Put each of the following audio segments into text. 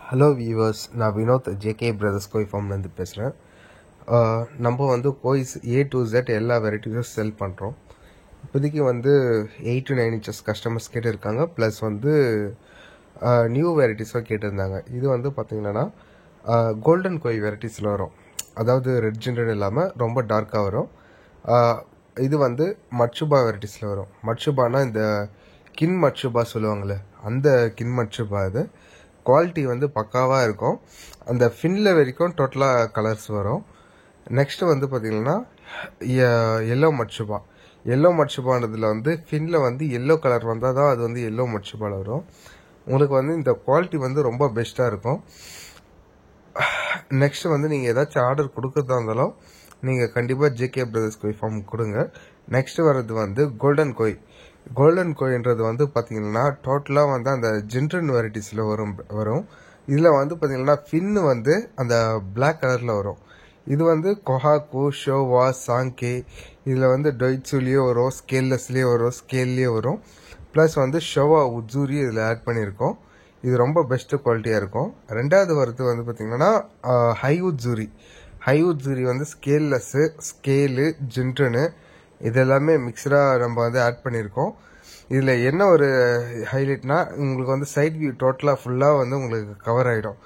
Hello viewers, நான் Vinod JK brothers கோய் ஃபார்ம்லேருந்து பேசுகிறேன். நம்ம வந்து கோய்ஸ் A to Z எல்லா வெரைட்டிஸும் செல் பண்ணுறோம். இப்போதைக்கு வந்து 8 to 9 inches கஸ்டமர்ஸ் கேட்டிருக்காங்க. ப்ளஸ் வந்து நியூ வெரைட்டிஸும் கேட்டிருந்தாங்க. இது வந்து பார்த்திங்கன்னா கோல்டன் கோய் வெரைட்டிஸில் வரும். அதாவது ரெட் ஜிண்டர் இல்லாமல் ரொம்ப டார்க்காக வரும். இது வந்து மட்சுபா வெரைட்டிஸில் வரும். மட்சுபானா இந்த கின் மட்சுபா சொல்லுவாங்களே, அந்த கின் மட்சுபா இது. குவாலிட்டி வந்து பக்காவாக இருக்கும். அந்த ஃபின்ல வரைக்கும் டோட்டலாக கலர்ஸ் வரும். நெக்ஸ்ட்டு வந்து பார்த்திங்கன்னா எல்லோ மட்சுபா. எல்லோ மட்சுபான்றதில் வந்து ஃபின்ல வந்து எல்லோ கலர் வந்தால் தான் அது வந்து எல்லோ மட்சுபாவில் வரும். உங்களுக்கு வந்து இந்த குவாலிட்டி வந்து ரொம்ப பெஸ்ட்டாக இருக்கும். நெக்ஸ்ட்டு வந்து நீங்கள் ஏதாச்சும் ஆர்டர் கொடுக்குறதா இருந்தாலும் நீங்கள் கண்டிப்பாக ஜேகே பிரதர்ஸ் கோய் ஃபார்ம் கொடுங்க. நெக்ஸ்ட்டு வர்றது வந்து கோல்டன் கோய். கோல்டன் கோயின்றது வந்து பார்த்திங்கன்னா டோட்டலாக வந்து அந்த ஜின்ட்ரன் வெரைட்டிஸில் வரும். இதில் வந்து பார்த்திங்கன்னா ஃபின்னு வந்து அந்த பிளாக் கலரில் வரும். இது வந்து கொஹாக்கு, ஷோவா, சாங்கே, இதில் வந்து டொய்ட்ஸுலேயே வரும், ஸ்கேல்லெஸ்லேயே வரும், ஸ்கேல்லேயே வரும். ப்ளஸ் வந்து ஷோவா உஜூரி இதில் ஆட் பண்ணியிருக்கோம். இது ரொம்ப பெஸ்ட்டு குவாலிட்டியாக இருக்கும். ரெண்டாவது வரது வந்து பார்த்திங்கன்னா ஹைவுட்ஸூரி. ஹைவுட்ஸூரி வந்து ஸ்கேல்லெஸ்ஸு, ஸ்கேலு, ஜின்ட்ரனு இதெல்லாமே மிக்சடாக நம்ம வந்து ஆட் பண்ணியிருக்கோம். இதில் என்ன ஒரு ஹைலைட்னா, உங்களுக்கு வந்து சைட் வியூ டோட்டலாக ஃபுல்லாக வந்து உங்களுக்கு கவர் ஆகிடும்.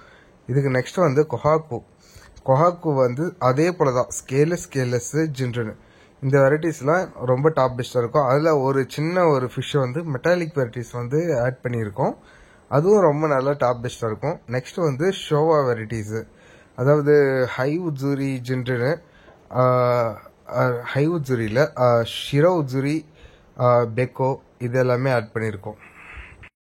இதுக்கு நெக்ஸ்ட் வந்து கொஹாக்கு வந்து அதே போல் தான் ஸ்கேலெஸ்ஸு, ஜின்ட்ரனு இந்த வெரைட்டிஸ்லாம் ரொம்ப டாப் பெஸ்ட்டாக இருக்கும். அதில் ஒரு சின்ன ஒரு ஃபிஷ்ஷை வந்து மெட்டாலிக் வெரைட்டிஸ் வந்து ஆட் பண்ணியிருக்கோம். அதுவும் ரொம்ப நல்லா டாப் பெஸ்ட்டாக இருக்கும். நெக்ஸ்ட் வந்து ஷோவா வெரைட்டிஸு, அதாவது ஹைவுட்ஸூரி, ஜின்ட்ரனு, ஹைவுட்ஸூரியில் ஷிரோ உஜுரி, பெக்கோ இது எல்லாமே ஆட் பண்ணியிருக்கோம்.